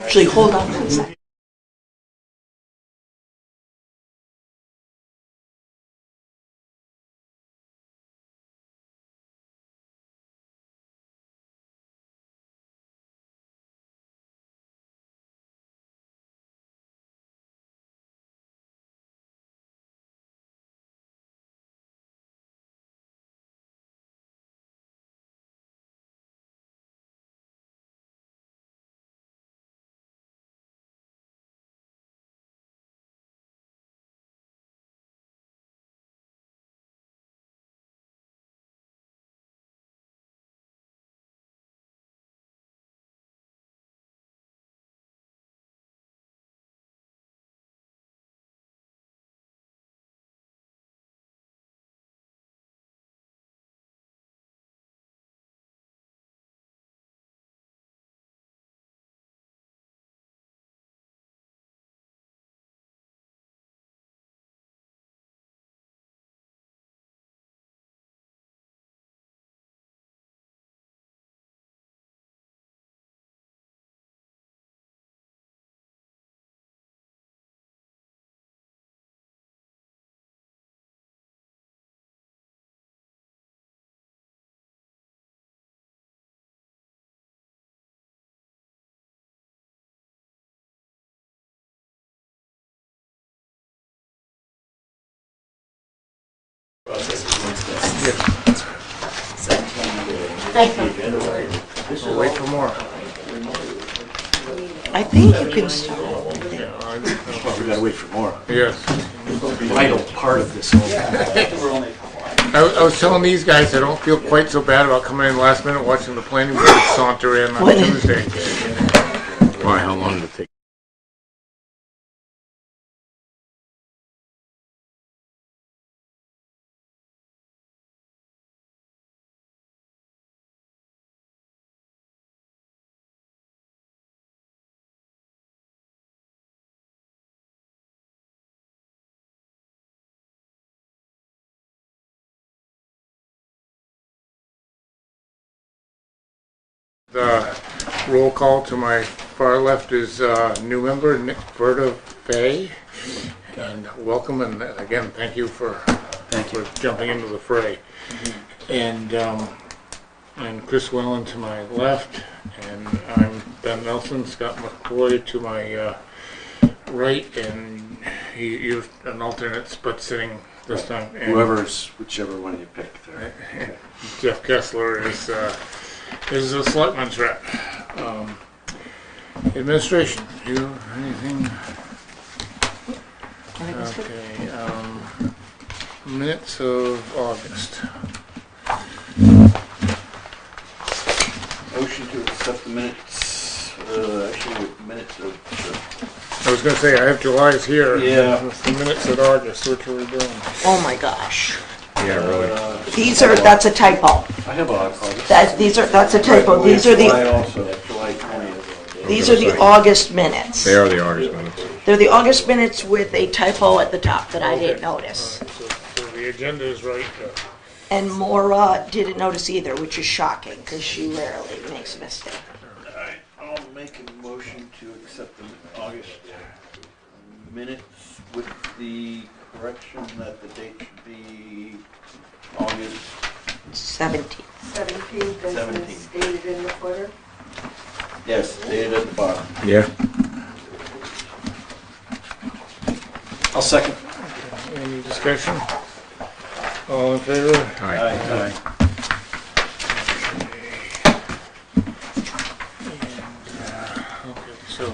Actually, hold on one second. We'll wait for more. I think you can start. We gotta wait for more. Yes. Vital part of this whole thing. I was telling these guys I don't feel quite so bad about coming in last minute watching the planning board saunter in on What? Tuesday. Why, how long did it take? The roll call to my far left is new member Verda Fay, and welcome, and again thank you for jumping into the fray. And Chris Wellen to my left, and I'm Ben Nelson. Scott McCoy to my right, and he used an alternate but sitting this time. And Whichever one you pick there. Jeff Kessler is a selectman's rep. Administration, you anything? Okay. Minutes of August. Motion to accept the minutes, minutes of... I was going to say I have July's here. Yeah. It's the minutes of August. Which are we doing? Oh my gosh. Yeah, really. That's a typo. I have August. That's a typo. These are July the, also, July 20th. these are the August minutes. They are the August minutes. They're the August minutes with a typo at the top that I didn't notice. So the agenda is right. And Maura didn't notice either, which is shocking, because she rarely makes a mistake. Alright, I'll make a motion to accept the August minutes with the correction that the date should be August 17. 17th, as 17th. is stated in the footer. Yes, dated at the bottom. Yeah. I'll second. Any discussion? All in favor? Aye. Okay, so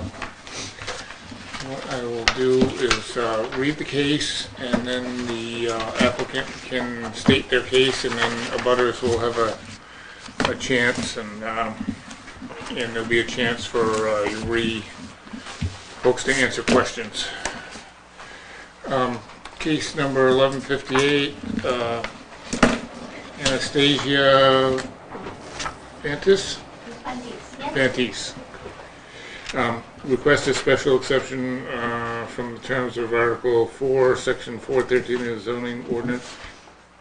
what I will do is read the case, and then the applicant can state their case, and then abutters will have a chance, and there'll be a chance for folks to answer questions. Case number 1158, Anastasia Fantis. Request a special exception from the terms of Article 4, Section 413 of the zoning ordinance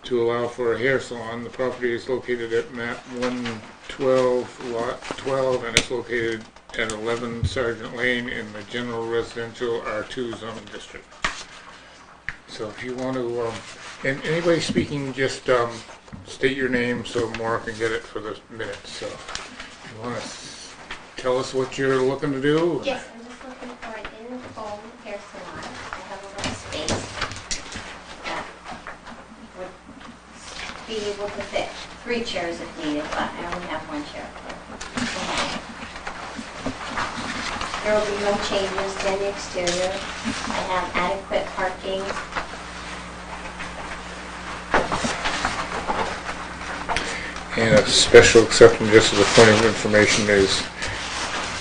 to allow for a hair salon. The property is located at map 112, lot 12, and is located at 11 Sergeant Lane in the general residential R2 zoning district. So if you want to, and anybody speaking, just state your name so Maura can get it for the minutes. So you want to tell us what you're looking to do? Yes, I'm just looking for an in-home hair salon. I have a little space that would be able to fit 3 chairs if needed, but I only have 1 chair. There will be no changes to the exterior. I have adequate parking. And a special exception, just as a point of information, is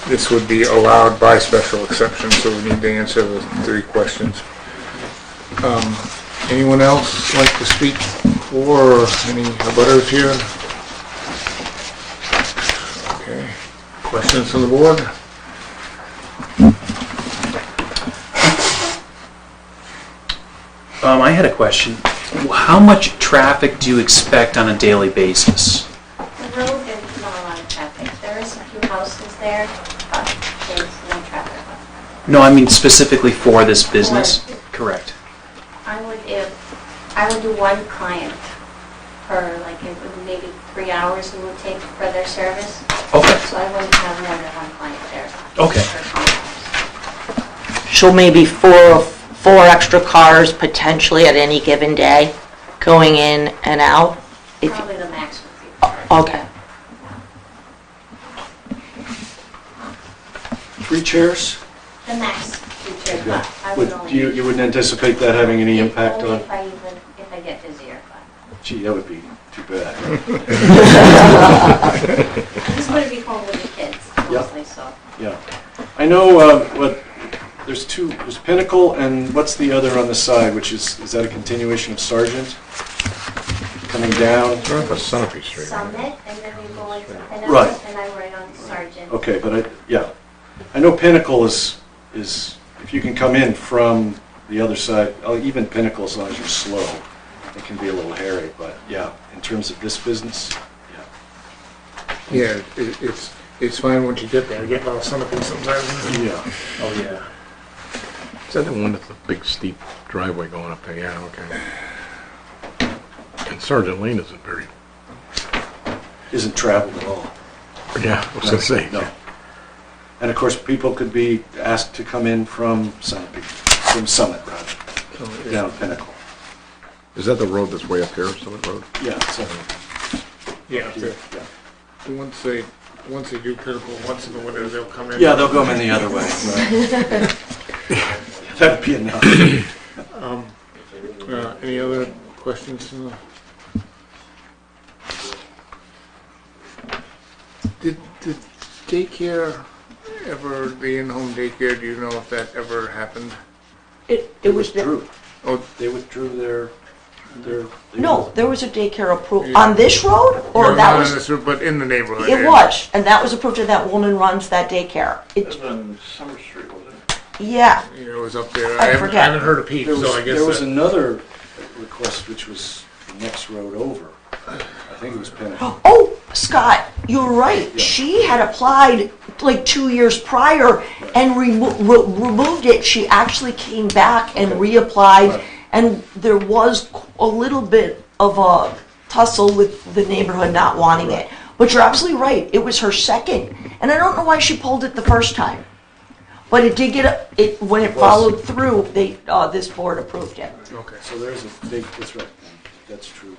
this would be allowed by special exception, so we need to answer the 3 questions. Anyone else like to speak for any abutters here? Okay. Questions from the board? I had a question. How much traffic do you expect on a daily basis? The road, there's not a lot of traffic. There is a few houses there, but there's no traffic. No, I mean specifically for this business? Correct. I would do 1 client per, like, it would maybe 3 hours it would take for their service. Okay. So I wouldn't have more than 1 client there. Okay. Per client. So maybe four extra cars potentially at any given day going in and out? Probably the max would be. Okay. 3 chairs? The max feature, but I would only. You wouldn't anticipate that having any impact Only on? if I get busier, but. Gee, that would be too bad. I'm just going to be home with the kids mostly, so. Yeah. I know, there's Pinnacle, and what's the other on the side, which is that a continuation of Sargent? Coming down? It's off of Sunapee Street. Summit, and then we go into Pinnacle, Right. and I'm right on Sargent. Okay, but I know Pinnacle is if you can come in from the other side, even Pinnacle, as long as you're slow, it can be a little hairy, but yeah, in terms of this business, Yeah, it's fine once you get there. I get lost Sunapee sometimes. yeah. Oh, yeah. Is that the one with the big steep driveway going up there? Yeah, okay. And Sergeant Lane isn't very, Isn't traveled at all. yeah, I was gonna say. No. And of course, people could be asked to come in from Summit, rather, down Pinnacle. Is that the road that's way up here, Summit Road? Yeah, so, Yeah, yeah. once they do Pinnacle, once in the winter, they'll come in. Yeah, they'll go in the other way. Right. That'd be enough. Any other questions? Did daycare ever, the in-home daycare, do you know if that ever happened? It was, Withdrew. Oh, They withdrew their. no, there was a daycare approved on this road, or no, that not was, in this room, but in the neighborhood. it yeah. was, and that was approved, and that woman runs that daycare. That's It, on Summer Street, wasn't it? yeah, You know, it was up there. I I forget. haven't heard a peep, There was, so I guess there was that- another request, which was the next road over. I think it was Pinnacle. oh, Scott, you're right, Yeah. she had applied like 2 years prior and removed it. She actually came back and Okay. reapplied, Right. and there was a little bit of a tussle with the neighborhood not wanting it. But you're absolutely right, it was her second, and I don't know why she pulled it the first time. But it did get, when it was. followed through, this board approved it. Okay. So there's a big, that's right, that's true.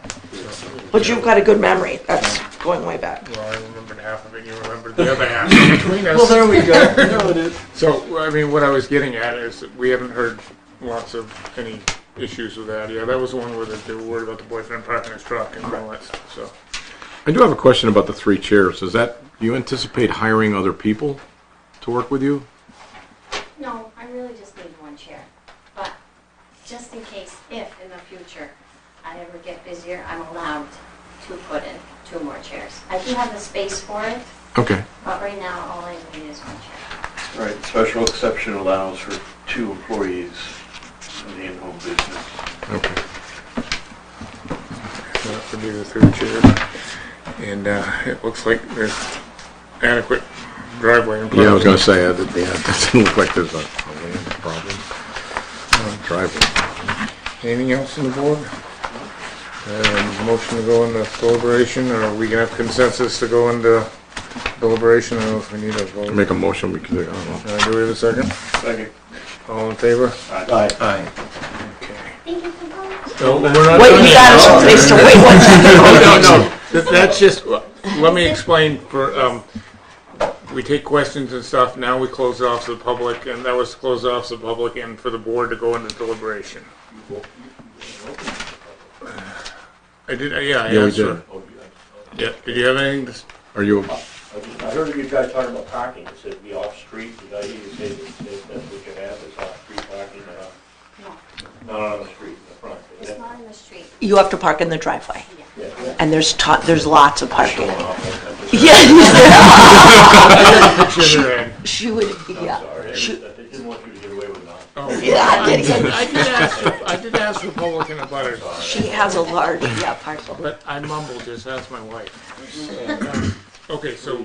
But you've got a good memory, that's going way back. Well, I remembered half of it, you remembered the other half. So between us. Well, there we go. No, it is. So, I mean, what I was getting at is that we haven't heard lots of any issues with that. Yeah, that was the one where they were worried about the boyfriend parking his truck and all that stuff, so. I do have a question about the 3 chairs. Do you anticipate hiring other people to work with you? No, I really just need 1 chair. But just in case, if in the future I ever get busier, I'm allowed to put in 2 more chairs. I do have the space for it, Okay. but right now all I need is 1 chair. Right, special exception allows for 2 employees in the in-home business. Okay. So that would be the 3rd chair. And it looks like there's adequate driveway in front Yeah, I of was it. gonna say, yeah, it doesn't look like there's a land problem. Driveway. Anything else on the board? Motion to go into deliberation, or we can have consensus to go into deliberation, I don't know if we need a vote. Make a motion, we could, I don't know. Do we have a second? Second. All in favor? Aye. Aye. Thank you for coming. No, we're not Wait, done you yet. got us someplace to wait one second. No, that's just, let me explain for, we take questions and stuff, now we close it off to the public, and that was closed off to the public and for the board to go into deliberation. I did, yeah, I Yeah, we asked her. did. Yeah, did you have anything to, Are you, I heard you guys talking about parking, it said be off-street, did I hear you say that that's what you have, is off-street parking, No, not on the street, in the front? Is it's that- not in the street. You have to park in the driveway, Yeah, yeah. and there's lots of parking. Showing off, I'm just- Yeah, picture her in? she would, yeah. Sorry, I She- didn't want you to get away with that. Oh, Yeah, I did. I did ask for public and a butter, She has a large, yeah, parcel. but I mumbled, just ask my wife. Okay, so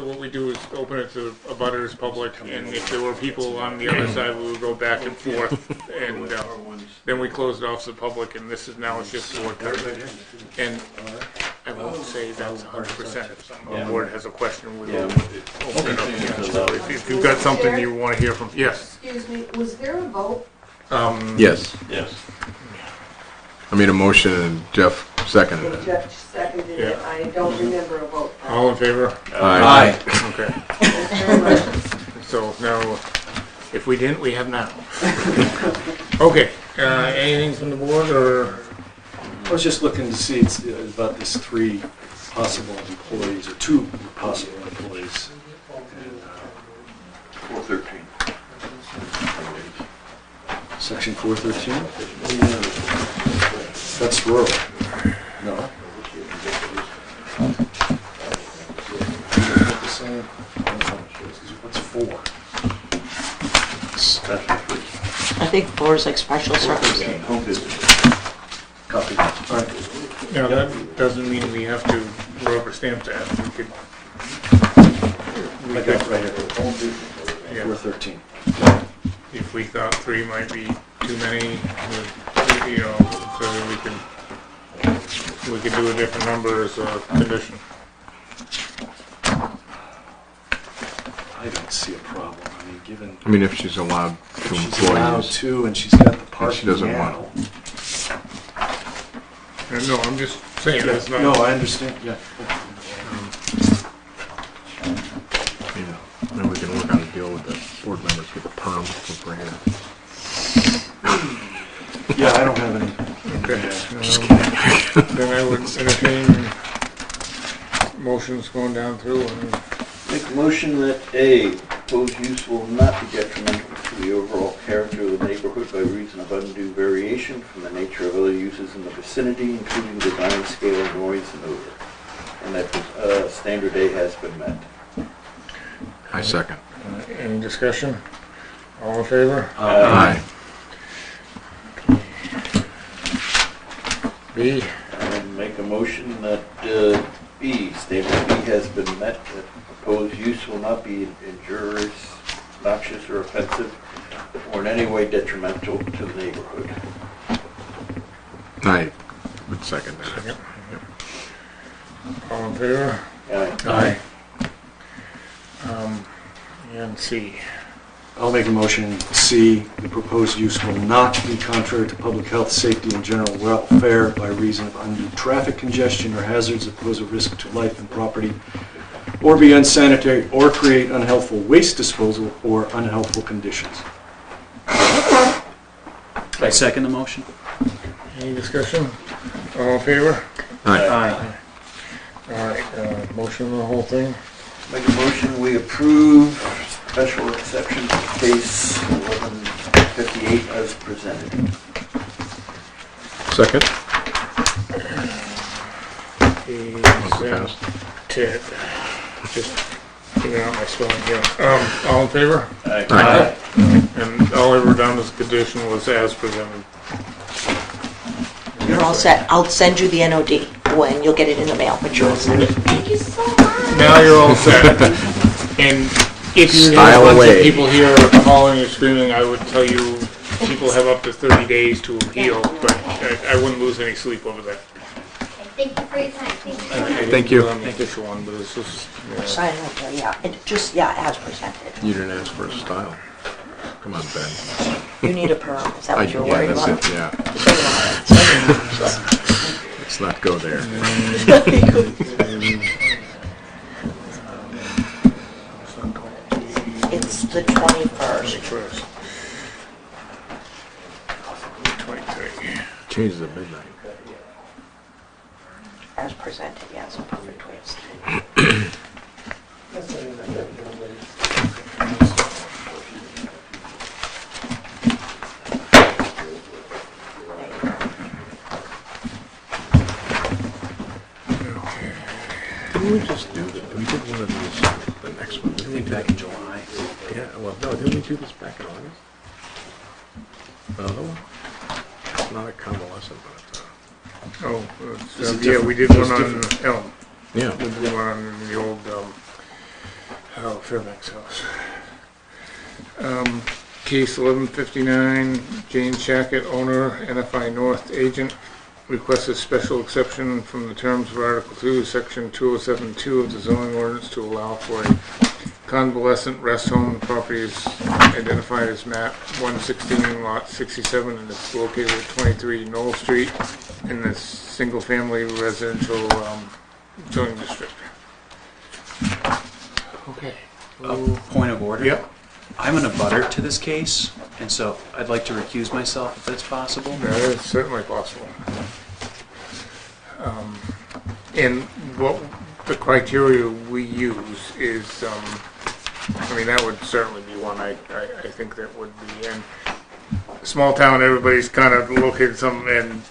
what we do is open it to a butters public, and if there were people on the other side, we would go back and forth, and then we close it off to the public, and this is now, it's just board time. And I won't say that's 100%. If someone on the board has a question, we will open it up again. So if you've got something you want to hear from, yes. Excuse me, was there a vote? yes, Yes. I made a motion and Jeff seconded it. Jeff seconded it, Yeah. I don't remember a vote. All in favor? Aye. Okay. Thank you very much. So now, if we didn't, we have now. Okay, anything from the board, or? I was just looking to see it's about this 3 possible employees, or 2 possible employees. And, 413. Section 413? That's rural. No. What's 4? I think 4 is like special circumstance. Home business. Copy. All right. Now, that doesn't mean we have to rubber stamp that. We could, I got it right here. yeah, 413. if we thought 3 might be too many, you know, so we could do a different number as a condition. I don't see a problem. I mean, given I mean, if she's allowed 2 she's allowed employees. 2 and she's got the parking she doesn't now. want No, I'm just saying, that's not. No, I understand, yeah. Maybe we can work out a deal with the board members with the perm for bringing it. Yeah, I don't have any. Okay. Then I would entertain motions going down through and Make a motion that A, proposed use will not be detrimental to the overall character of the neighborhood by reason of undue variation from the nature of other uses in the vicinity, including design, scale, noise, and odor. And that standard A has been met. I second. any discussion? All in favor? Aye. B, And make a motion that B, standard B has been met, that proposed use will not be injurious, noxious, or offensive, or in any way detrimental to the neighborhood. I would second that. Second. All in favor? Aye. And C. I'll make a motion C, the proposed use will not be contrary to public health, safety, and general welfare by reason of undue traffic congestion or hazards that pose a risk to life and property, or be unsanitary, or create unhealthful waste disposal or unhealthful conditions. I second the motion. Any discussion? All in favor? Aye. Aye. All right, motion on the whole thing? Make a motion, we approve special exception to case 1158 as presented. Second? Is Ted. Just figuring out my spelling here. All in favor? Aye. And all I wrote down as a condition was as presented. You're all set. I'll send you the NOD when you'll get it in the mail, but you're all set. Thank you so much. now you're all set. And if you have Style a bunch away. of people here calling or screaming, I would tell you, people have up to 30 days to appeal, but I wouldn't lose any sleep over that. Thank you for your time. Thank you so much. Thank you. On the official one, but it's just, Sign it up there, yeah, and just, yeah, as presented. You didn't ask for a style. Come on, Ben. You need a perm, is that what you're Yeah, worried that's about? it, yeah. So do I. Let's not go there. It's the 21st. first. 23. Change the midnight. As presented, yeah, it's a perfect way of saying it. Didn't we just do that? We did one of these, the next one. I think back in July. Yeah, well, no, didn't we do this back in August? Another one? It's not a convalescent, but it's Oh, This is yeah, we did different. one This is on Elm. yeah. We did one on the old, Fairbanks house. Case 1159, Jane Shackett, owner, NFI North agent, requests a special exception from the terms of Article 2, Section 2072 of the zoning ordinance to allow for a convalescent rest home. The property is identified as map 116, lot 67, and it's located at 23 Knoll Street in the single-family residential zoning district. Okay. Point of order. Yep, I'm an abutter to this case, and so I'd like to recuse myself if that's possible. that is certainly possible. And what the criteria we use is, I mean, that would certainly be one I think that would be in. Small town, everybody's kind of located and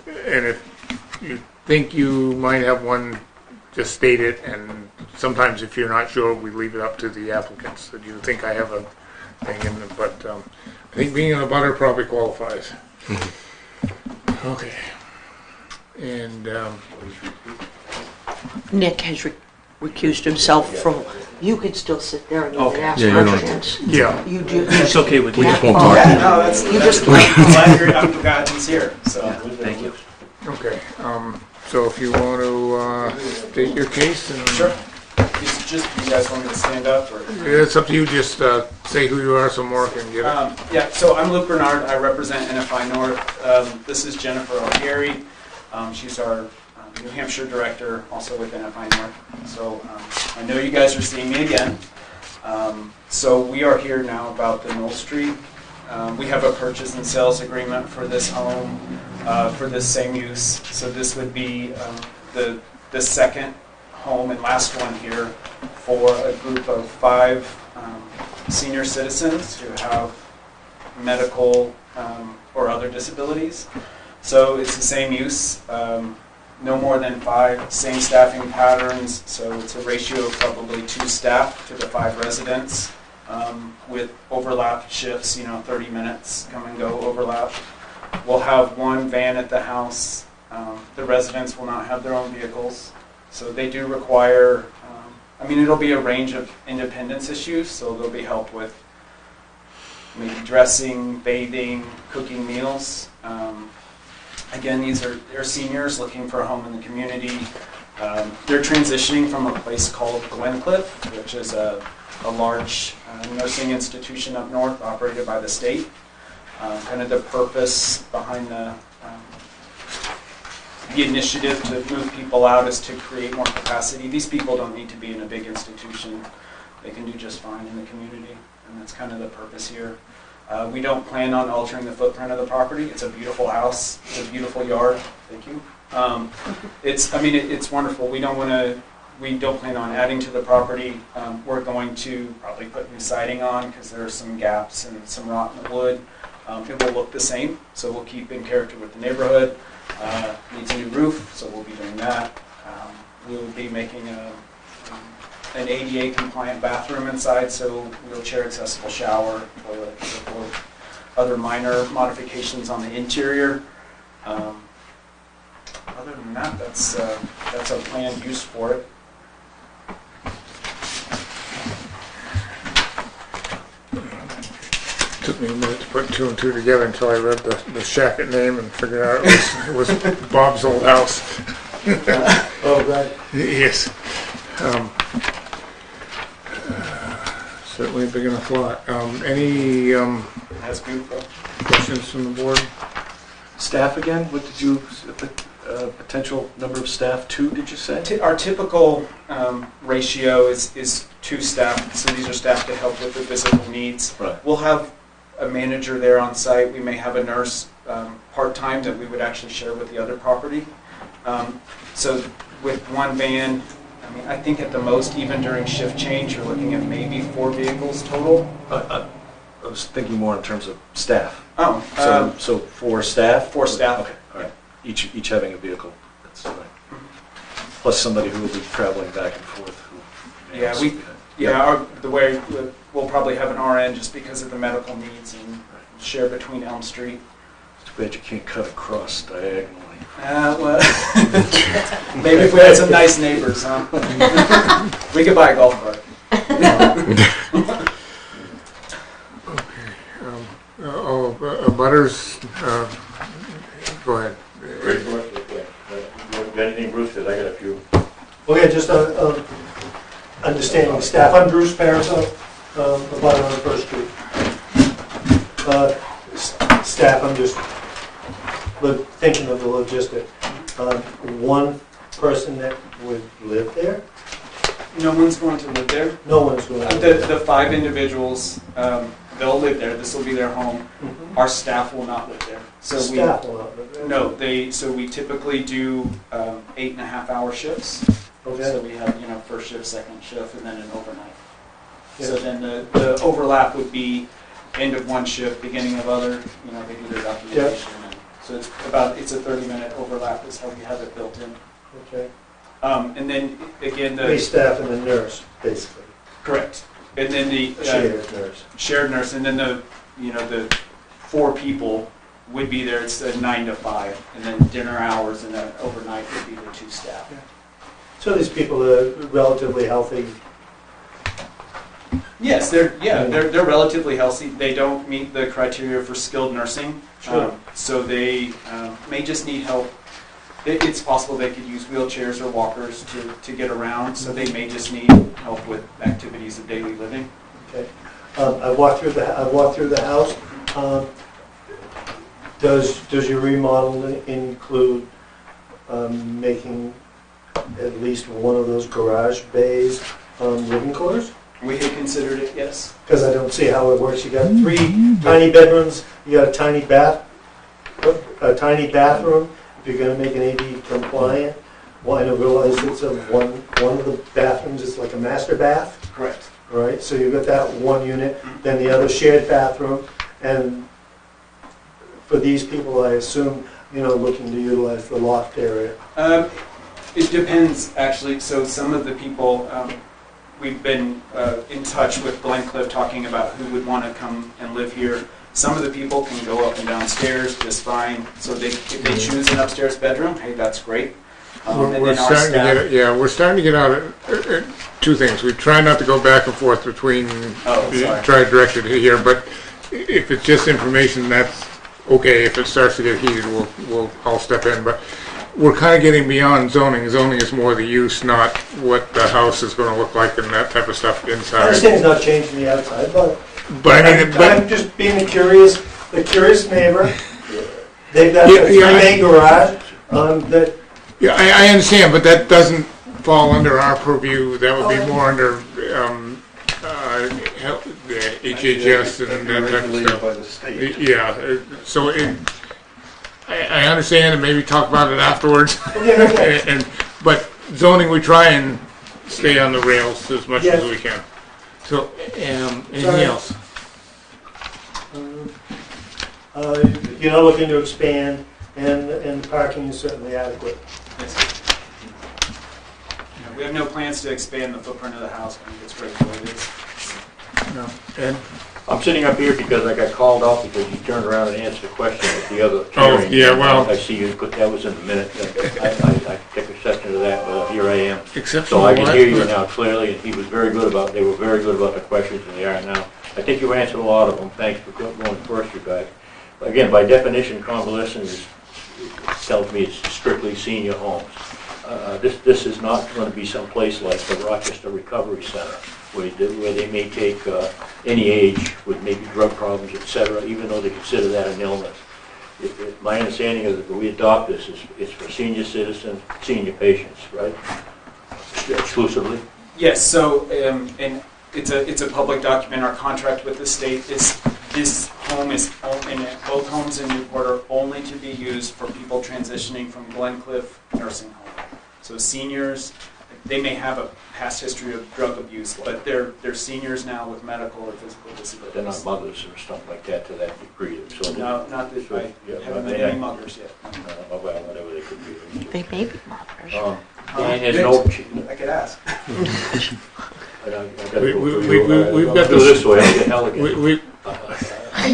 if you think you might have one, just state it, and sometimes if you're not sure, we leave it up to the applicants, that you think I have a thing in them, but I think being in a butter probably qualifies. Okay. And, Nick has recused himself from, you could still sit there and you can Okay. ask Yeah, you don't- questions. yeah, You do. It's okay with We you. just won't talk to you. No, that's, You just I'm glad I'm glad he's here, so. Thank you. okay. So if you want to state your case, and Sure. It's just, you guys want me to stand up or? it's up to you, just say who you are so Mark can get it. Yeah, so I'm Luke Bernard, I represent NFI North. This is Jennifer O'Leary. She's our New Hampshire director, also with NFI North. So I know you guys are seeing me again. So we are here now about the Knoll Street. We have a purchase and sales agreement for this home, for this same use. So this would be the second home and last one here for a group of 5 senior citizens who have medical or other disabilities. So it's the same use, no more than 5, same staffing patterns, so it's a ratio of probably 2 staff to the 5 residents with overlap shifts, 30 minutes come and go overlap. We'll have 1 van at the house. The residents will not have their own vehicles, so they do require, it'll be a range of independence issues, so there'll be help with maybe dressing, bathing, cooking meals. Again, they're seniors looking for a home in the community. They're transitioning from a place called Glencliff, which is a large nursing institution up north operated by the state. Kind of the purpose behind the initiative to move people out is to create more capacity. These people don't need to be in a big institution. They can do just fine in the community, and that's kind of the purpose here. We don't plan on altering the footprint of the property. It's a beautiful house. It's a beautiful yard. Thank you. It's wonderful. We don't plan on adding to the property. We're going to probably put new siding on because there are some gaps and some rot in the wood. It will look the same, so we'll keep in character with the neighborhood. Needs a new roof, so we'll be doing that. We will be making an ADA compliant bathroom inside, so wheelchair accessible shower, toilet, so forth. Other minor modifications on the interior. Other than that, that's a planned use for it. me a minute to put two and two together until I read the shacket name and figured out it was Bob's old house. Oh, right. Yes. Certainly a big enough lot. Any That's beautiful. questions from the board? Staff again, what did you, potential number of staff, 2, did you say? Our typical ratio is 2 staff, so these are staff to help with the physical needs. Right. We'll have a manager there on site. We may have a nurse part-time that we would actually share with the other property. So with one van, I mean, I think at the most, even during shift change, you're looking at maybe 4 vehicles total. I was thinking more in terms of staff. Oh, So 4 staff? 4 staff. Okay, all right. Each having a vehicle. That's right. Plus somebody who will be traveling back and forth. Who may Yeah, also we- be- the way we'll probably have an RN just because of the medical needs and share between Elm Street. Too bad you can't cut across diagonally. Well, maybe if we had some nice neighbors, huh? We could buy a golf cart. Butters, go ahead. Great work, okay. Got anything, Bruce? 'Cause I got a few. Okay, just understanding staff. I'm Bruce Parasol, about on First Street. Staff, I'm just thinking of the logistics. One person that would live there? No one's going to live there. No one's going to live there. The 5 individuals, they'll live there. This will be their home. Mhm. Our staff will not live there. So Staff will not live there? No, so we typically do 8.5-hour shifts. So Okay. we have, first shift, second shift, and then an overnight. So Yeah. then the overlap would be end of one shift, beginning of other, they do their documentation. And so it's a 30-minute overlap is how we have it built in. Okay. And then, again, Three staff and a nurse, basically. correct. And then the Shared nurse. shared nurse, and then the 4 people would be there. It's a 9 to 5, and then dinner hours and then overnight would be the 2 staff. So these people are relatively healthy. Yes, they're relatively healthy. They don't meet the criteria for skilled nursing, Sure. so they may just need help. It's possible they could use wheelchairs or walkers to get around, so they may just need help with activities of daily living. Okay. I walked through the house. Does your remodel include making at least one of those garage bays living quarters? We had considered it, yes. Because I don't see how it works. You got 3 tiny bedrooms. You got a tiny bathroom. If you're going to make an AD compliant, well, I don't realize it's one of the bathrooms is like a master bath. Correct. Right, so you've got that one unit, then the other shared bathroom, and for these people, I assume, looking to utilize the loft area. It depends, actually. So some of the people, we've been in touch with Glencliff talking about who would want to come and live here. Some of the people can go up and downstairs just fine. So if they choose an upstairs bedroom, hey, that's great. And We're then our starting to staff, get, we're starting to get out of 2 things. We try not to go back and forth between, sorry. try to direct it here, but if it's just information, that's okay. If it starts to get heated, I'll step in. But we're kind of getting beyond zoning. Zoning is more the use, not what the house is going to look like and that type of stuff I inside. understand it's not changing the outside, but But I'm just being the curious neighbor. They've got Yeah, a yeah, 3-bay garage that. yeah, I understand, but that doesn't fall under our purview. That would be more under the HHS and that type of Regulated stuff. by the state. Yeah, so I understand and maybe talk about it afterwards. Okay. But zoning, we try and stay on the rails as much as Yes. we can. So, anything Sorry. else? You're not looking to expand, and parking is certainly adequate. we have no plans to expand the footprint of the house. I think it's great the way it is. No. Ed? I'm sitting up here because I got called off because you turned around and answered a question at the other Oh, hearing. yeah, well- I see you put, that was in the minute. I took a section of that, but here I am. Except So for I can what? hear you now clearly, and they were very good about the questions, and they are now. I think you answered a lot of them. Thanks for going first, you guys. Again, by definition, convalescent tells me it's strictly senior homes. This is not going to be someplace like the Rochester Recovery Center, where they may take any age with maybe drug problems, etc., even though they consider that an illness. My understanding is that we adopt this is for senior citizens, senior patients, right? Exclusively. Yes, so, and it's a public document, our contract with the state is, this home is, both homes in Newport are only to be used for people transitioning from Glencliff Nursing Home. So seniors, they may have a past history of drug abuse, but they're seniors now with medical or physical disabilities. They're not mothers or something like that to that degree. So No, not that, I yeah, haven't but met they- any mothers yet. Well, whatever they could be. They may be mothers. And there's no. I could ask. We've got do this way. I'll get hell again. We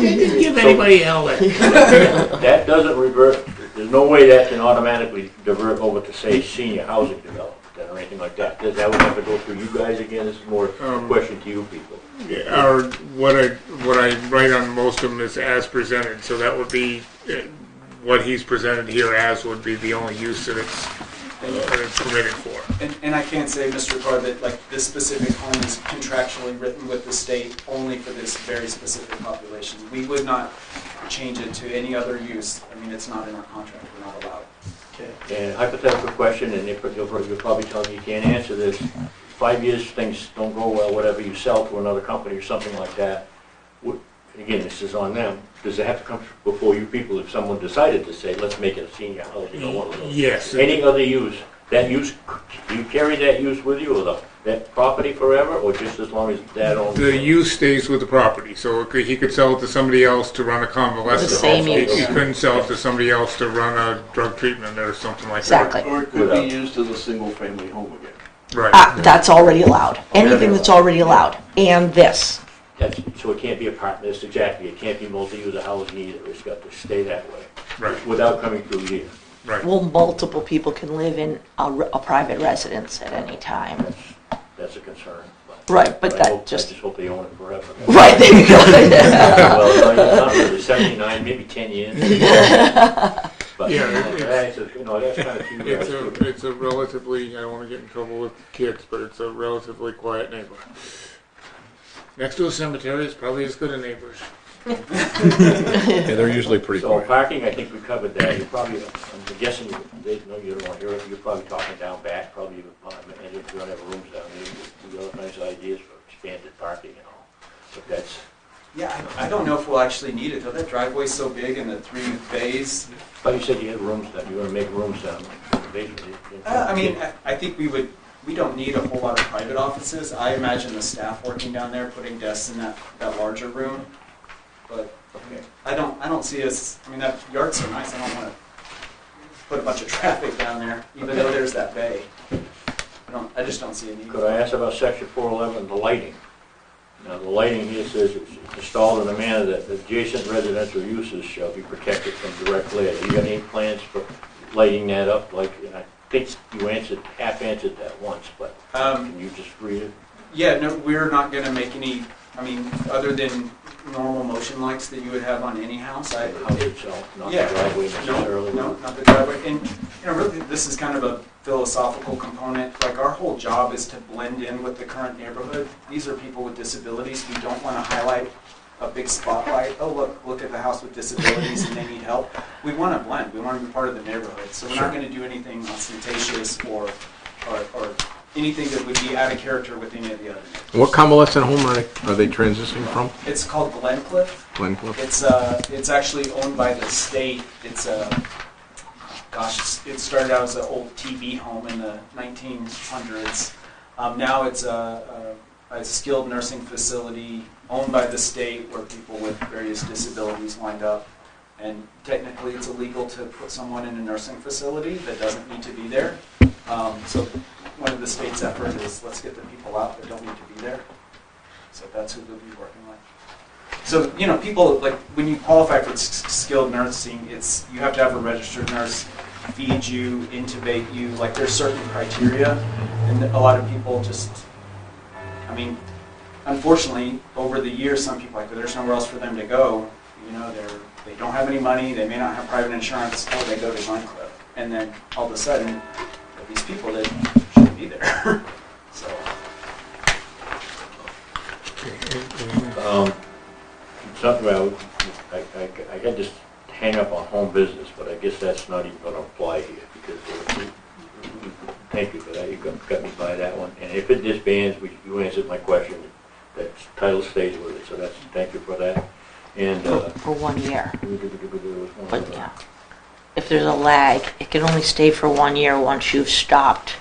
didn't give anybody hell. That doesn't revert. There's no way that can automatically divert over to say senior housing development or anything like that. That would have to go through you guys again. This is more a question to you people. Or what I write on most of them is as presented, so that would be what he's presented here as would be the only use that it's permitted for. And I can't say, Mr. Carr, that like this specific home is contractually written with the state only for this very specific population. We would not change it to any other use. I mean, it's not in our contract. We're not allowed. Okay. And hypothetical question, and you'll probably tell me you can't answer this. 5 years, things don't go well, whatever, you sell to another company or something like that. Again, this is on them. Does it have to come before you people if someone decided to say, let's make it a senior housing or one of those? Yes. Any other use? That use, do you carry that use with you or that property forever, or just as long as that owns The it? use stays with the property, so he could sell it to somebody else to run a convalescent. The same home. use. He couldn't sell it to somebody else to run a drug treatment or something like Exactly. Or it could be used as a single-family home again. that. Right. That's already allowed. Anything that's already allowed. And this. So it can't be apartment, it's exactly, it can't be multi-user housing either. It's got to stay that way. Right. Without coming through here. Right. Well, multiple people can live in a private residence at any time. That's a concern. Right, but I that just... just hope they own it forever. Right, there you go. Well, not really, 79, maybe 10 years. But, Yeah, that's kind of cute. It's a relatively, I don't want to get in trouble with kids, but it's a relatively quiet neighborhood. Next to a cemetery is probably as good a neighbors. Yeah, they're usually pretty So quiet. parking, I think we covered that. You probably, I'm guessing, you don't want to hear it, you're probably talking down back, probably, and if you don't have rooms down there, you have nice ideas for expanded parking and all. But that's, Yeah, I don't know if we'll actually need it, though. That driveway's so big and the 3 bays. but you said you had rooms down, you want to make rooms down, basically. I mean, I think we don't need a whole lot of private offices. I imagine the staff working down there, putting desks in that larger room. But Okay. I don't see us, I mean, that yard's so nice, I don't want to put a bunch of traffic down there, even though there's that bay. I just don't see a need. Could I ask about section 411, the lighting? Now, the lighting here says it's installed in a manner that adjacent residential uses shall be protected from direct glare. Do you got any plans for lighting that up? Like, and I think you half answered that once, but can you just read it? Yeah, no, we're not going to make any, I mean, other than normal motion lights that you would have on any house. The house itself, not the Yeah. driveway necessarily? No, not the driveway. And, really, this is kind of a philosophical component. Like, our whole job is to blend in with the current neighborhood. These are people with disabilities. We don't want to highlight a big spotlight. Oh, look at the house with disabilities and they need help. We want to blend. We want to be part of the neighborhood. So we're not going to do anything ostentatious or anything that would be out of character with any of the other neighbors. What convalescent home are they transitioning from? It's called Glencliff. Glencliff? It's actually owned by the state. It's it started out as an old TB home in the 1900s. Now it's a skilled nursing facility owned by the state where people with various disabilities wind up. And technically it's illegal to put someone in a nursing facility that doesn't need to be there. So one of the state's effort is let's get the people out that don't need to be there. So that's who we'll be working with. So, people, like, when you qualify for skilled nursing, you have to have a registered nurse feed you, intubate you, like, there's certain criteria, and a lot of people just, I mean, unfortunately, over the years, some people, like, there's nowhere else for them to go. You know, they don't have any money, they may not have private insurance, oh, they go to Glencliff. And then all of a sudden, these people that shouldn't be there. So, Something I got this hang up on home business, but I guess that's not even gonna apply here, because, thank you for that, you got me by that one. And if it disbands, you answered my question, that title stays with it, so that's, thank you for that. And, For 1 year. there was one But other. yeah, if there's a lag, it can only stay for 1 year once you've stopped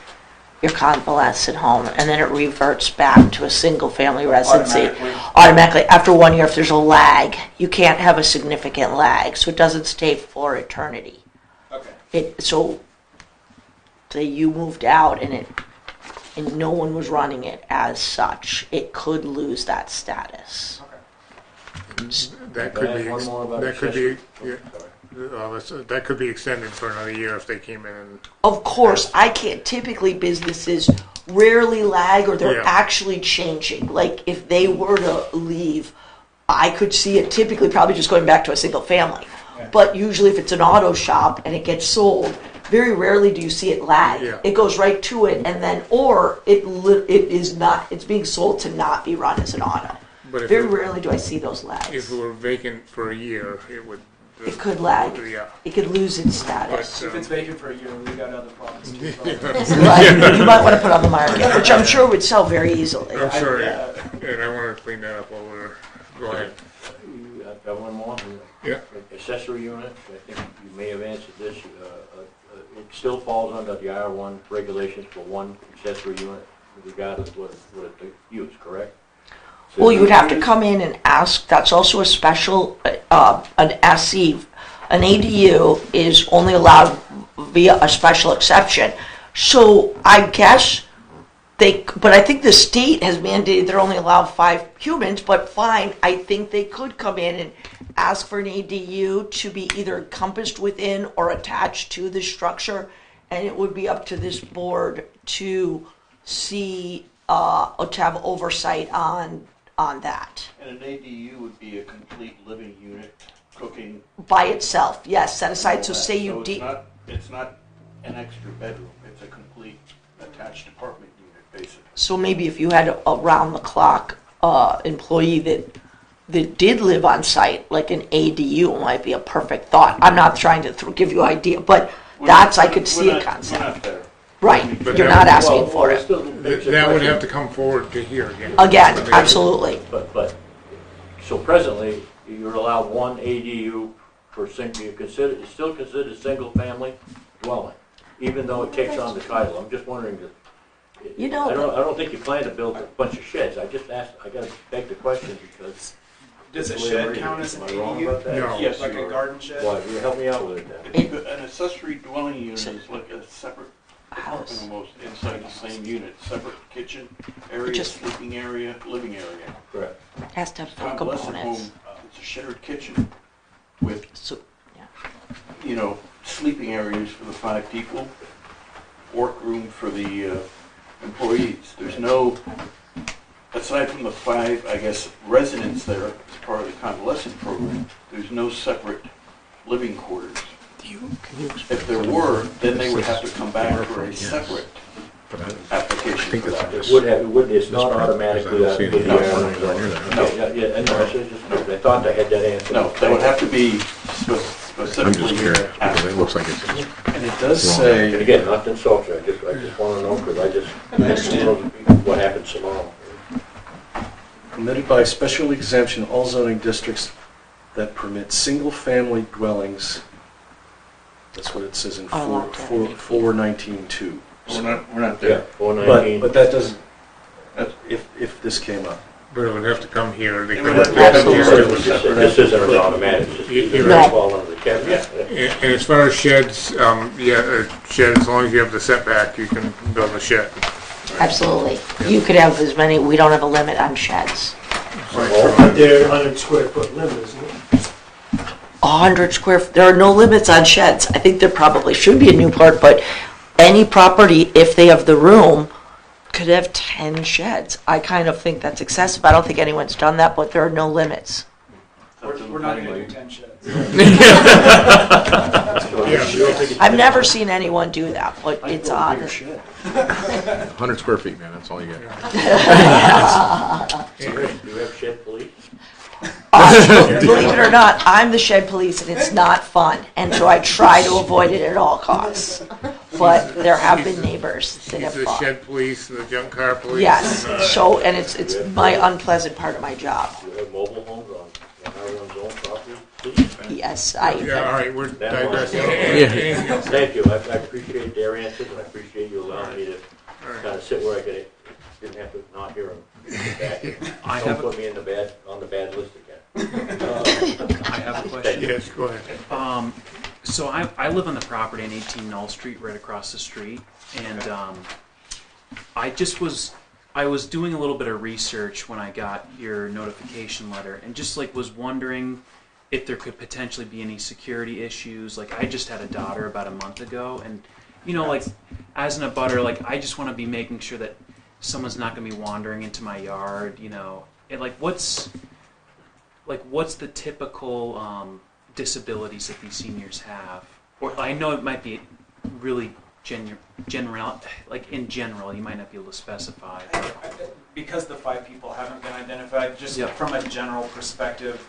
your convalescent home, and then it reverts back to a single-family residency. Automatically, after 1 year, if there's a lag, you can't have a significant lag, so it doesn't stay for eternity. okay. So, say you moved out and no one was running it as such, it could lose that status. That Can I could ask be, one more about that could be, accessory? yeah, that could be extended for another year if they came in and, Of course, I can't. Typically, businesses rarely lag, or they're Yeah. actually changing. Like if they were to leave, I could see it typically probably just going back to a single family. Yeah. But usually, if it's an auto shop and it gets sold, very rarely do you see it lag. Yeah. It goes right to it, and then or it is not. It's being sold to not be run as an auto. but if Very it, rarely do I see those if lags. it were vacant for a year, it would. It could lag. Yeah. It could lose its status. But, If it's vacant for a year, we got other problems too. Right. You might want to put on the market, which I'm sure would sell very easily. I'm sorry, Yeah. and I want to clean that up while we're, go ahead. I've got one more. Yeah. Accessory unit, I think you may have answered this. It still falls under the R1 regulations for one accessory unit, regardless of what it use, correct? So Well, you would have to come in and ask. That's also a special, an SE. An ADU is only allowed via a special exception. So I guess but I think the state has mandated they're only allowed 5 humans, but fine, I think they could come in and ask for an ADU to be either encompassed within or attached to the structure, and it would be up to this board to see, or to have oversight on that. And an ADU would be a complete living unit, cooking. By itself, yes, set aside, all so that. say So you, it's not an extra bedroom, it's a complete attached apartment unit, basically. so maybe if you had a round-the-clock employee that did live on site, like an ADU might be a perfect thought. I'm not trying to give you an idea, but that's, I could see a We're concept. not there. Right, But you're that not would- asking for it. That would have to come forward to here again. Again, absolutely. But, so presently, you're allowed one ADU for single, it's still considered single-family dwelling, even though it takes on the title. I'm just wondering, You know, I don't think you plan to build a bunch of sheds. I gotta beg the question because. Does a the way I'm shed reading count it, as an am I wrong ADU? about that? No. Yes, Like you a are. garden shed? Why, will you help me out with it then? An accessory dwelling unit is like a separate apartment almost inside the same unit, separate kitchen area, just- sleeping area, living area. Correct. Has to have 4 Convalescent components. home, it's a shared kitchen with, So, sleeping areas for the 5 people, workroom for the employees. There's no, aside from the 5, I guess, residents there as part of the convalescent program, there's no separate living quarters. If there were, then they would have to come back for a separate But I application think for it's that. this. It's not This part, automatically because I don't see that. any warnings on here now. Yeah, I know, I thought I had that answer. No, that would have to be I'm specifically just curious, because asked it for. looks like it's, And it does Wrong. And say, again, not to insult you, I just wanna know, because I just know what happens tomorrow. permitted by special exemption, all zoning districts that permit single-family dwellings. That's what it says in Are allowed to have an 419.2. We're not Yeah, there. 419. But that doesn't, if this came up. But it would have to come here. They It could- would have to they come could- here. This isn't an automatic, it's You're just right. fall under the caveat. And as far as sheds, shed, as long as you have the setback, you can build a shed. absolutely. You could have as many, we don't have a limit on sheds. But they're 100 square foot limit, isn't it? 100 there are no limits on sheds. I think there probably should be a Newport, but any property, if they have the room, could have 10 sheds. I kind of think that's excessive. I don't think anyone's done that, but there are no limits. We're not going to do 10 sheds. I've never seen anyone do that, but it's odd. 100 square feet, man, that's all you get. Do you have shed police? Believe it or not, I'm the shed police, and it's not fun, and so I try to avoid it at all costs. But there have been neighbors that have He's the fought. shed police and the junk car police. Yes, and, so, and it's my unpleasant part of my job. Do you have mobile homes on everyone's own property, please? Yes, Yeah, all right, we're That one. digressing. Yeah. Thank you, I appreciate their answers, and I appreciate you allowing me to kind of sit where I didn't have to not hear them. Don't put me on the bad list again. I have a question. Yes, go ahead. So I live on the property on 18 Knoll Street, right across the street, and I was doing a little bit of research when I got your notification letter, and just like was wondering if there could potentially be any security issues. Like, I just had a daughter about a month ago, and like as an abutter, like I just want to be making sure that someone's not going to be wandering into my yard, and like what's the typical disabilities that these seniors have? Or I know it might be really general, like in general, you might not be able to specify. Because the 5 people haven't been identified, just Yep. from a general perspective,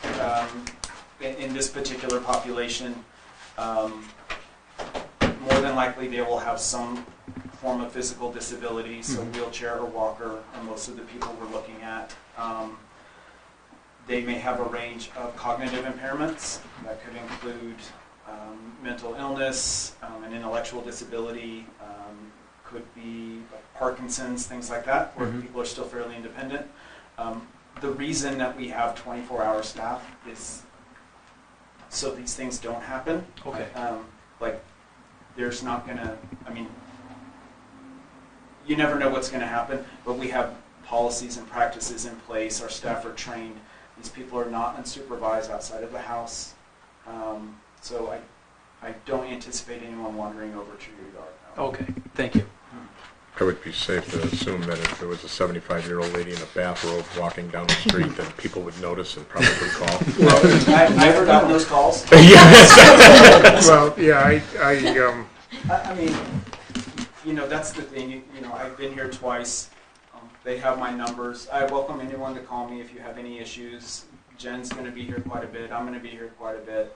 in this particular population, more than likely they will have some form of physical disability, so wheelchair or walker are most of the people we're looking at. They may have a range of cognitive impairments that could include mental illness, an intellectual disability, could be Parkinson's, things like that, where people are still fairly independent. The reason that we have 24-hour staff is so these things don't happen. Okay. There's not gonna, you never know what's gonna happen, but we have policies and practices in place. Our staff are trained. These people are not unsupervised outside of the house. So I don't anticipate anyone wandering over to your yard. No. Okay, thank you. I would be safe to assume that if there was a 75-year-old lady in a bathrobe walking down the street, that people would notice and probably call. I've never gotten those calls. Well, yeah, That's the thing. I've been here twice. They have my numbers. I welcome anyone to call me if you have any issues. Jen's going to be here quite a bit. I'm going to be here quite a bit.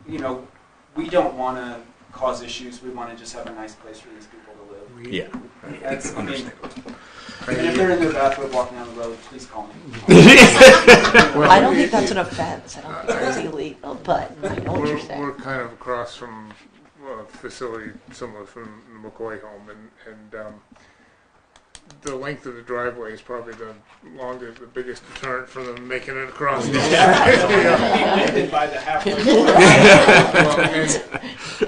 We don't want to cause issues. We want to just have a nice place for these people to live. Yeah. That's, Understandable. And if they're in their bathrobe walking down the road, please call me. I don't think that's an offense. I don't think it's illegal, but I know what you're saying. we're kind of across from a facility similar from the McCoy home, and the length of the driveway is probably the biggest deterrent for them making it across. By the halfway point.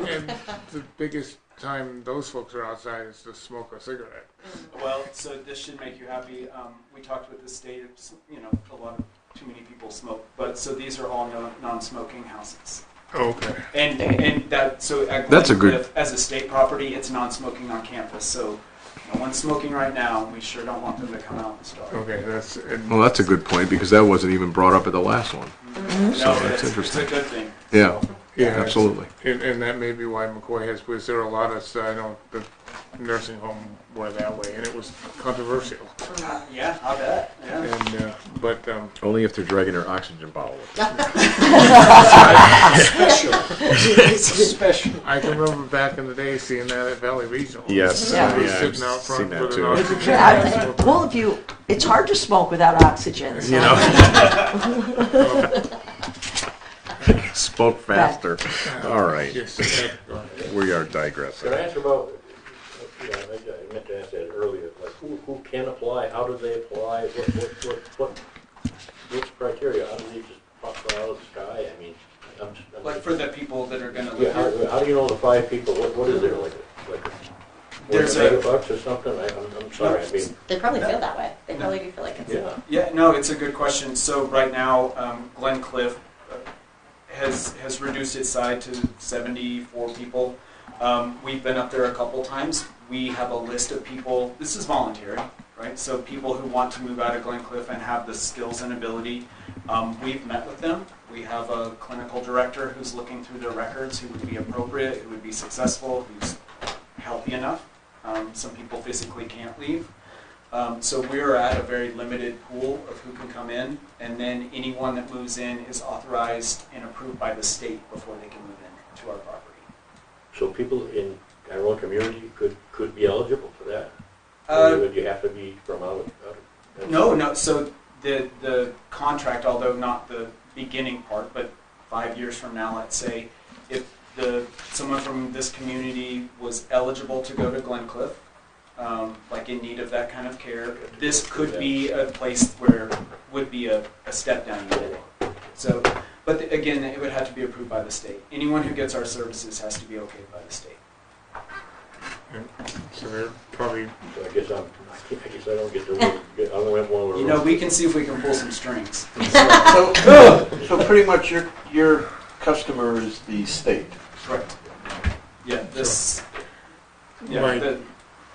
And the biggest time those folks are outside is to smoke a cigarette. Well, so this should make you happy. We talked with the state. Too many people smoke, but so these are all non-smoking houses. Okay. And that so at That's a good- Glencliff, as a state property, it's non-smoking on campus. So no one's smoking right now, and we sure don't want them to come out and start. Okay, Well, that's a good point, because that wasn't even brought up at the last one. No, So that's it's interesting. a good thing. Yeah, yeah, absolutely. And that may be why McCoy has, because there are a lot of, I know the nursing home went that way, and it was controversial. Yeah, I bet. Yeah. And but Only if they're dragging their oxygen bottle with them. Special. I can remember back in the day seeing that at Valley Regional. Yes, Yeah. Somebody yeah, sitting I've out front seen that with an too. oxygen. Well, it's hard to smoke without oxygen. So. You know? Spoke faster. All right, Yes, go ahead. we are Can digressing. I ask about, I meant to ask that earlier, like who can apply, how do they apply, what's the criteria, how do they just pop out of the sky? I mean, I'm Like for the people that are going to yeah, live here. how do you know the 5 people, what is there, like There's a a- megabucks or something? I'm sorry, I mean, They probably feel that way. They probably do feel like it's. yeah. Yeah, no, it's a good question. So right now, Glencliff has reduced its size to 74 people. We've been up there a couple times. We have a list of people, this is voluntary, right? So people who want to move out of Glen Cliff and have the skills and ability, we've met with them. We have a clinical director who's looking through their records, who would be appropriate, who would be successful, who's healthy enough. Some people physically can't leave. So we're at a very limited pool of who can come in, and then anyone that moves in is authorized and approved by the state before they can move in to our property. So people in our own community could be eligible for that? Or would you have to be from out of? No. So the contract, although not the beginning part, but 5 years from now, let's say, if someone from this community was eligible to go to Glen Cliff, like in need of that kind of care, this could be a place where would be a step down unit. So, but again, it would have to be approved by the state. Anyone who gets our services has to be okayed by the state. So they're probably, So I guess I don't get to, I don't have one of those. You know, we can see if we can pull some strings. So pretty much your customer is the state. Correct. Yeah, this. Yeah, Right. the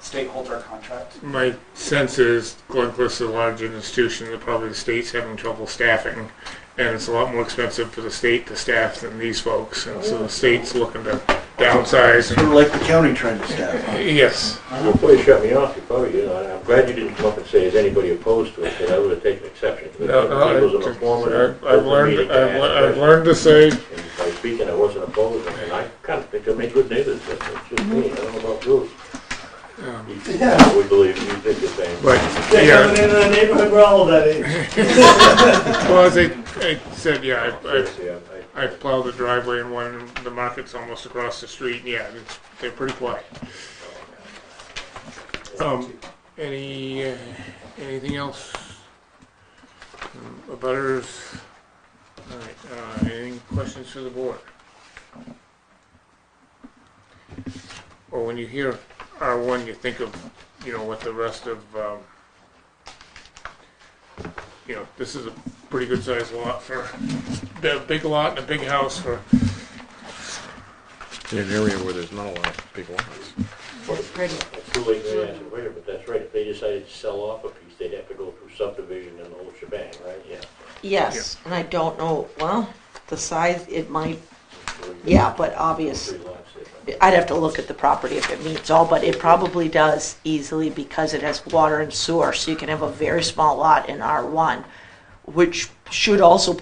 state holds our contract. my sense is Glen Cliff's a large institution that probably the state's having trouble staffing, and it's a lot more expensive for the state to staff than these folks, and so the state's looking to downsize. Sort of like the county trying to staff. Yes. Before you shut me off, you probably, I'm glad you didn't come up and say, is anybody opposed to it, because I would have taken exception to it. I've learned to say, And by speaking, I wasn't opposed, and I kind of think they make good neighbors, that's just me, I don't know about Bruce. We believe, you think the same. but, They're yeah, coming into the neighborhood, we're all that age. well, as I said, yeah, Seriously, I plowed the driveway and one, the market's almost across the street, and yeah, they're pretty quiet. Anything else? Abutters? All right, any questions for the board? Or when you hear R1, you think of, what the rest of, this is a pretty good sized lot for, a big lot and a big house for, In an area where there's not a lot of big lots. It's pretty. It's too late to answer later, but that's right, if they decided to sell off a piece, they'd have to go through subdivision and the whole shebang, right? Yeah. Yes, and I don't know, well, the size, it might, yeah, but obvious. 3 lots there. I'd have to look at the property if it meets all, but it probably does easily because it has water and sewer, so you can have a very small lot in R1, which should also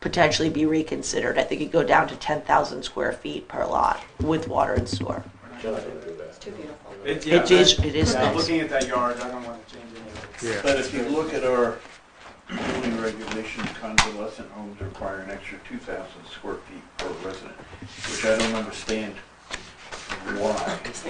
potentially be reconsidered. I think you go down to 10,000 square feet per lot with water and sewer. They're not gonna do that. It's too beautiful. It is Yeah, nice. looking at that yard, I don't want to change any of it. yeah. But if you look at our building regulations, convalescent homes require an extra 2,000 square feet per resident, which I don't understand why. That's the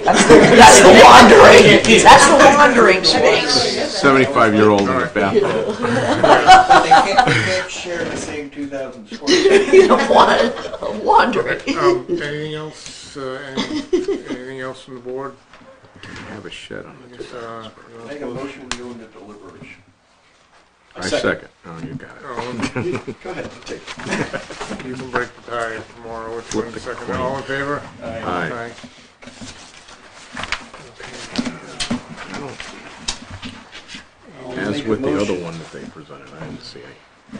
wandering. That's the wandering space. 75-year-old in a bathroom. But they can't share the same 2,000 square feet. You don't want it wandering. Anything else, anything else from the board? I have a shed on I the guess, Make a motion to go into deliberation. I second. Oh, you got it. Go ahead, take it. You can break the tie tomorrow, which Flip one the second, coin. all in favor? Aye. I'll As make a with the other motion- one that they presented, I didn't see.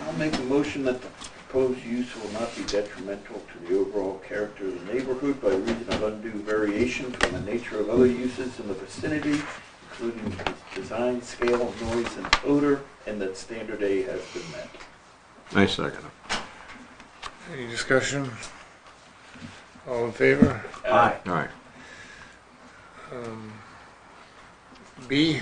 I'll make a motion that the proposed use will not be detrimental to the overall character of the neighborhood by reason of undue variation from the nature of other uses in the vicinity, including design, scale, noise, and odor, and that standard A has been met. I second it. Any discussion? All in favor? Aye. All right. B,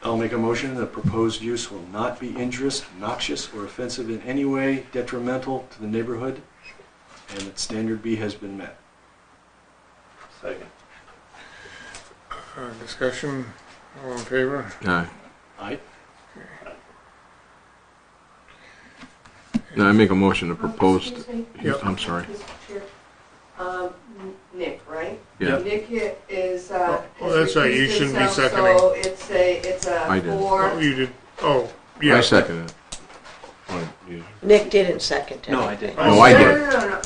I'll make a motion that proposed use will not be injurious, noxious, or offensive in any way detrimental to the neighborhood, and that standard B has been met. Second. discussion, all in favor? Aye. Aye. Now I make a motion to propose. Excuse me, Yep. I'm sorry. Mr. Chair. Nick, right? Yeah. Nick is, Oh, has that's right, you recused shouldn't be himself, seconding. So it's I a did. Oh, 4. you did, oh, yeah. I second it. Nick didn't second it. No, I didn't. No, I did. No.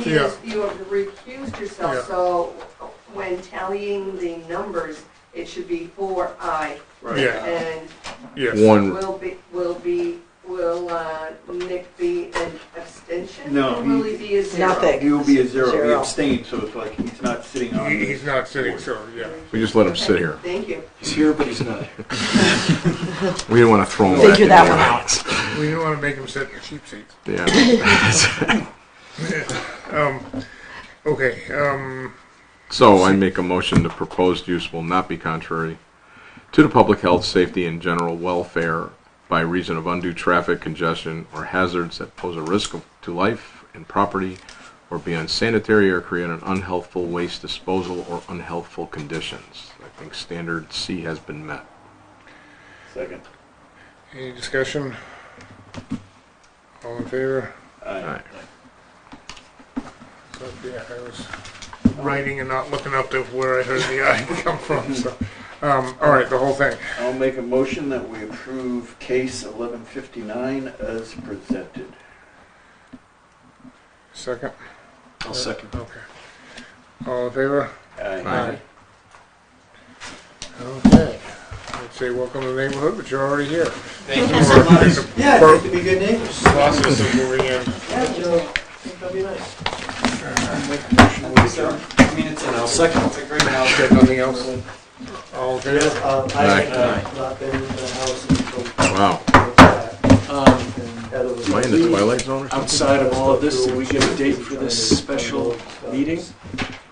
He Yeah. is, you have recused Yeah. yourself, so when tallying the numbers, it should be 4-I. Yeah. And Yes. One, will Nick be an abstention? No, Or will he be a 0? Nothing. He will be a zero, he Zero. abstained, so it's like he's not sitting on. He's not sitting, so, yeah. we just let him sit here. Thank you. He's here, but he's not here. We didn't want to throw him back Figure in that the one audience. We didn't want to make him sit in the cheap seats. Yeah. Okay, So I make a motion the proposed use will not be contrary to the public health, safety, and general welfare by reason of undue traffic congestion or hazards that pose a risk to life and property, or be unsanitary or create an unhealthful waste disposal or unhealthful conditions. I think standard C has been met. Second. any discussion? All in favor? Aye. Aye. So, yeah, I was writing and not looking up to where I heard the I come from, so. All right, the whole thing. I'll make a motion that we approve case 1159 as presented. Second? I'll second. Okay. All in favor? Aye. Okay. I'd say welcome to the neighborhood, but you're already here. Thank you so much. Yeah, it's good to be good neighbors. Process of moving in. Yeah, you know, I think that'd be nice. I mean, it's And I'll second. It's a great house. Got nothing else? All in Yes, favor? I Aye. have not been in the house until. Wow. Am I in the Twilight Zone or something? Outside of all of this, did we get a date for this special meeting?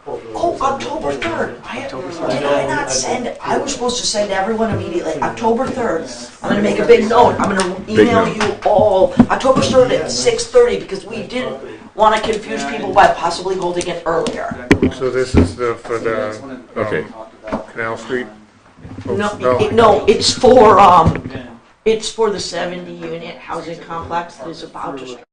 Oh, October 3rd. October Did I not send, I was supposed to send everyone immediately, October 3rd. I'm gonna make a big note, I'm gonna email note. you all, October 3rd at 6:30, because we didn't wanna confuse people by possibly holding it earlier. So this is for the Okay. Canal Street? No, it's for the 70 unit housing complex that is about to start.